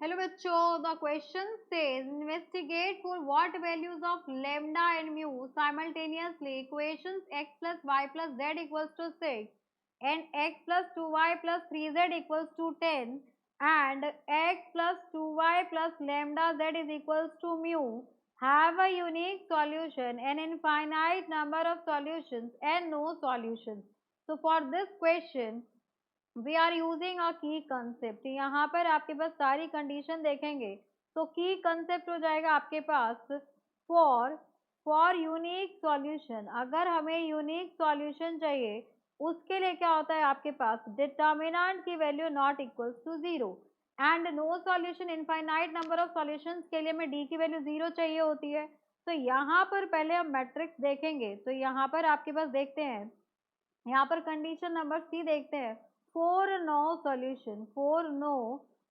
Hello बच्चों, the question says investigate for what values of lambda and mu simultaneously equations x plus y plus z equals to 6 and x plus 2y plus 3z equals to 10 and x plus 2y plus lambda z is equals to mu have a unique solution and infinite number of solutions and no solutions. So for this question we are using a key concept. यहाँ पर आपके पास सारी condition देखेंगे तो की concept हो जाएगा आपके पास फॉर यूनिक सॉल्यूशन। अगर हमें यूनिक सॉल्यूशन चाहिए उसके लिए क्या होता है आपके पास डिटर्मिनेंट की value not equals to zero and no solution infinite number of solutions के लिए हमें डी की वैल्यू जीरो चाहिए होती है। तो यहाँ पर पहले हम मैट्रिक्स देखेंगे तो यहाँ पर आपके पास देखते हैं, यहाँ पर कंडीशन नंबर सी देखते हैं फोर नो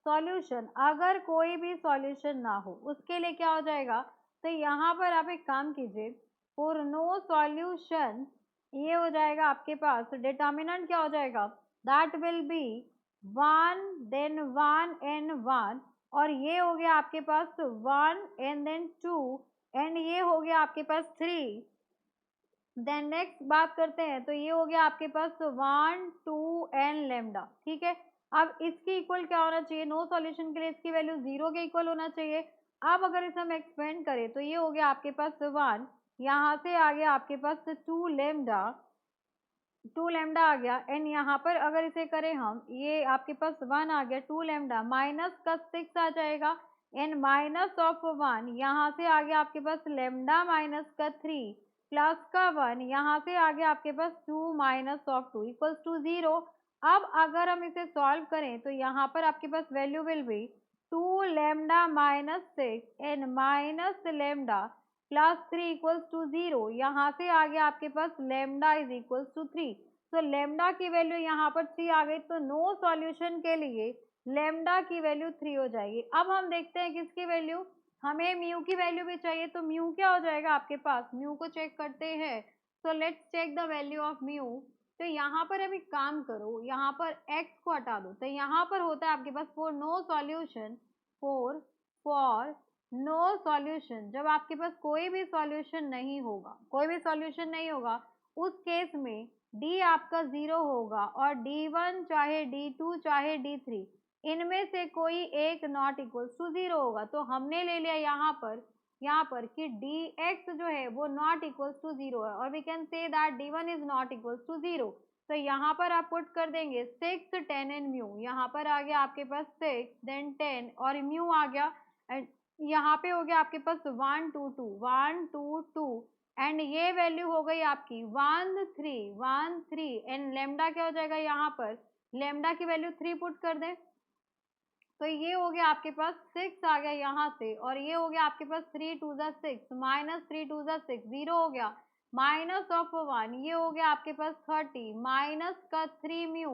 सॉल्यूशन। अगर कोई भी सॉल्यूशन ना हो उसके लिए क्या हो जाएगा, तो यहाँ पर आप एक काम कीजिए फोर नो सॉल्यूशन ये हो जाएगा आपके पास डिटर्मिनेंट क्या हो जाएगा that will be one then one and one, और ये हो गया आपके पास वन एंड देन टू एंड ये हो गया आपके पास थ्री। देन नेक्स्ट बात करते हैं तो ये हो गया आपके पास वन टू एंड लेमडा। ठीक है, अब इसकी इक्वल क्या होना चाहिए, नो सॉल्यूशन के लिए इसकी वैल्यू जीरो के इक्वल होना चाहिए। अब अगर इसे हम एक्सपेंड करें तो ये हो गया आपके पास वन, यहाँ से आ गया आपके पास टू लेमडा आ गया एंड यहाँ पर अगर इसे करें हम ये आपके पास वन आ गया, टू लेमडा माइनस का सिक्स आ जाएगा एंड माइनस ऑफ वन यहाँ से आ गया आपके पास लेमडा माइनस का थ्री प्लस का वन यहाँ से आ गया आपके पास two minus of two equals to zero. अब अगर हम इसे सॉल्व करें तो यहाँ पर आपके पास value will be two lambda minus six and minus lambda plus three equals to zero. यहाँ से आ गया आपके पास lambda is equals to three. तो लेमडा की वैल्यू यहाँ पर थ्री आ गई, तो नो सॉल्यूशन के लिए लेमडा की वैल्यू थ्री हो जाएगी। अब हम देखते हैं किसकी वैल्यू, हमें म्यू की वैल्यू भी चाहिए तो म्यू क्या हो जाएगा आपके पास, म्यू को चेक करते हैं। So let's check the value of mu. तो यहाँ पर अभी काम करो, यहाँ पर x को हटा दो तो यहाँ पर होता है आपके पास for no solution, for no solution. जब आपके पास कोई भी सॉल्यूशन नहीं होगा, उस केस में d आपका जीरो होगा और d1 चाहे d2 चाहे d3 इनमें से कोई एक नॉट इक्वल्स टू जीरो होगा। तो हमने ले लिया यहाँ पर कि dx जो है वो नॉट इक्वल्स टू जीरो है और we can say that d1 is not equals to zero. तो यहाँ पर आप पुट कर देंगे सिक्स टेन एंड म्यू, यहाँ पर आ गया आपके पास सिक्स देन टेन और म्यू आ गया एंड यहाँ पे हो गया आपके पास वन टू टू एंड ये वैल्यू हो गई आपकी वन थ्री एंड लेमडा क्या हो जाएगा, यहाँ पर लेमडा की वैल्यू थ्री पुट कर दें तो ये हो गया आपके पास सिक्स आ गया यहाँ से और ये हो गया आपके पास थ्री टू ज़ा सिक्स माइनस थ्री टू ज़ा सिक्स जीरो हो गया माइनस ऑफ वन, ये हो गया आपके पास थर्टी माइनस का थ्री म्यू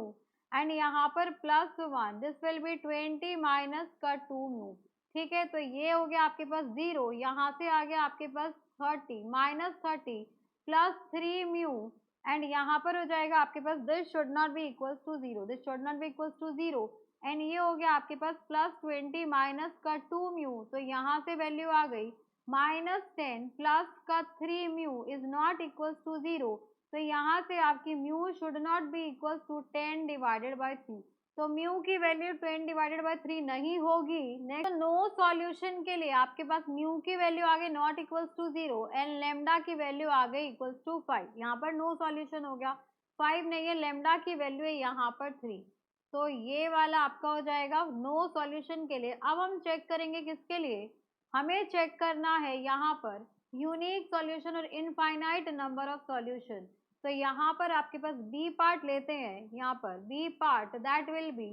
एंड यहाँ पर plus one this will be twenty minus का टू म्यू। ठीक है, तो ये हो गया आपके पास जीरो, यहाँ से आ गया आपके पास thirty minus thirty plus three mu and यहाँ पर हो जाएगा आपके पास this should not be equals to zero and ये हो गया आपके पास प्लस ट्वेंटी माइनस का टू म्यू। तो यहाँ से वैल्यू आ गई माइनस टेन प्लस का three mu is not equals to zero. तो यहाँ से आपकी mu should not be equals to ten divided by three. तो म्यू की value ten divided by three नहीं होगी। नेक्स्ट नो सॉल्यूशन के लिए आपके पास म्यू की वैल्यू आ गई not equals to zero and lambda की वैल्यू आ गई इक्वल्स टू फाइव। यहाँ पर नो सॉल्यूशन हो गया, फाइव नहीं है, लेमडा की वैल्यू है यहाँ पर थ्री। तो ये वाला आपका हो जाएगा नो सॉल्यूशन के लिए। अब हम चेक करेंगे किसके लिए, हमें चेक करना है यहाँ पर यूनिक सॉल्यूशन और इनफाइनाइट नंबर ऑफ सॉल्यूशन। तो यहाँ पर आपके पास बी पार्ट लेते हैं, यहाँ पर B part that will be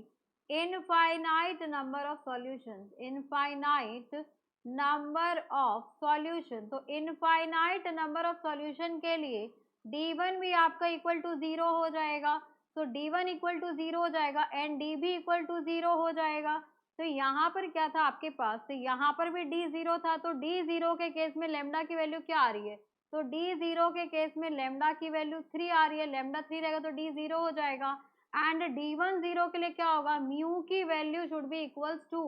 infinite number of solution, infinite number of solution. तो इनफाइनाइट नंबर ऑफ सॉल्यूशन के लिए d1 भी आपका इक्वल टू जीरो हो जाएगा, तो d1 इक्वल टू जीरो हो जाएगा एंड d भी इक्वल टू जीरो हो जाएगा। तो यहाँ पर क्या था आपके पास, तो यहाँ पर भी d जीरो था, तो d जीरो के केस में लेमडा की वैल्यू क्या आ रही है, तो d जीरो के केस में लेमडा की वैल्यू थ्री आ रही है, लेमडा थ्री रहेगा तो d जीरो हो जाएगा एंड d1 जीरो के लिए क्या होगा, म्यू की value should be equals to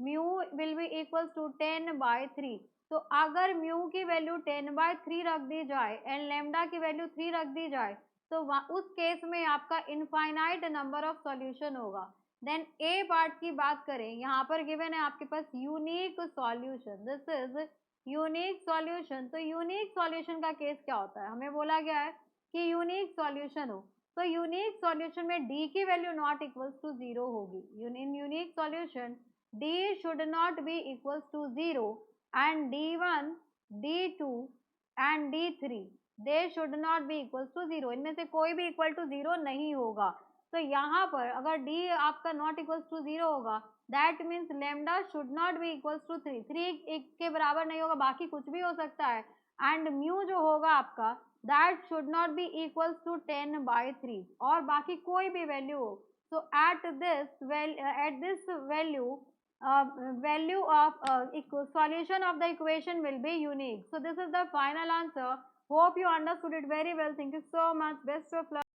mu will be equals to 10/3। तो अगर म्यू की वैल्यू 10/3 रख दी जाए एंड लेमडा की वैल्यू 3 रख दी जाए तो उस केस में आपका इनफाइनाइट नंबर ऑफ सॉल्यूशन होगा। देन ए पार्ट की बात करें, यहाँ पर गिवन है आपके पास unique solution, this is unique solution. तो यूनिक सॉल्यूशन का केस क्या होता है, हमें बोला गया है कि यूनिक सॉल्यूशन हो, तो यूनिक सॉल्यूशन में डी की वैल्यू नॉट इक्वल्स टू 0 होगी। In unique solution D should not be equals to 0 and d1, d2 and d3 they should not be equals to 0। इनमें से कोई भी इक्वल टू 0 नहीं होगा। तो यहाँ पर अगर d आपका नॉट इक्वल्स टू 0 होगा that means lambda should not be equals to 3। 3 एक के बराबर नहीं होगा, बाकी कुछ भी हो सकता है। एंड म्यू जो होगा आपका that should not be equals to 10/3 और बाकी कोई भी वैल्यू हो। So at this value value of solution of the equation will be unique. So this is the final answer. Hope you understood it very well. Thank you so much. Best of luck.